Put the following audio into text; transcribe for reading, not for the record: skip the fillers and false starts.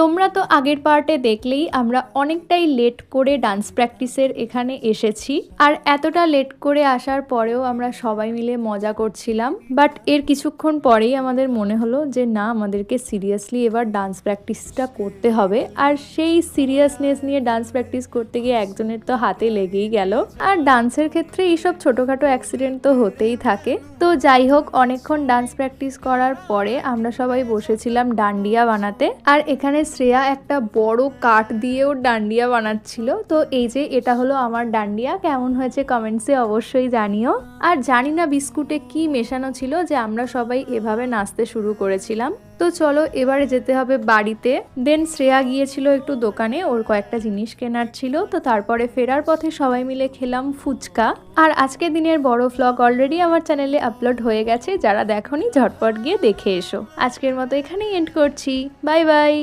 তোমরা তো আগের পার্টে দেখলেই আমরা অনেকটাই লেট করে ডান্স প্র্যাকটিসের এখানে এসেছি, আর এতটা লেট করে আসার পরেও আমরা সবাই মিলে মজা করছিলাম। বাট এর কিছুক্ষণ পরেই আমাদের মনে হলো যে না, আমাদেরকে সিরিয়াসলি এবার ডান্স প্র্যাকটিসটা করতে হবে। আর সেই সিরিয়াসনেস নিয়ে ডান্স প্র্যাকটিস করতে গিয়ে একজনের তো হাতে লেগেই গেল। আর ডান্সের ক্ষেত্রে এইসব ছোটোখাটো অ্যাক্সিডেন্ট তো হতেই থাকে। তো যাই হোক, অনেকক্ষণ ডান্স প্র্যাকটিস করার পরে আমরা সবাই বসেছিলাম ডান্ডিয়া বানাতে। আর এখানে শ্রেয়া একটা বড় কাঠ দিয়েও ডান্ডিয়া বানাচ্ছিল। তো এই যে এটা হলো আমার ডান্ডিয়া, কেমন হয়েছে কমেন্টসে অবশ্যই জানিও। আর জানি না বিস্কুটে কি মেশানো ছিল যে আমরা সবাই এভাবে নাচতে শুরু করেছিলাম। তো চলো এবারে যেতে হবে বাড়িতে। দেন শ্রেয়া গিয়েছিল একটু দোকানে, ওর কয়েকটা জিনিস কেনার ছিল। তো তারপরে ফেরার পথে সবাই মিলে খেলাম ফুচকা। আর আজকের দিনের বড় ভ্লগ অলরেডি আমার চ্যানেলে আপলোড হয়ে গেছে, যারা দেখোনি ঝটপট গিয়ে দেখে এসো। আজকের মতো এখানেই এন্ড করছি, বাই বাই।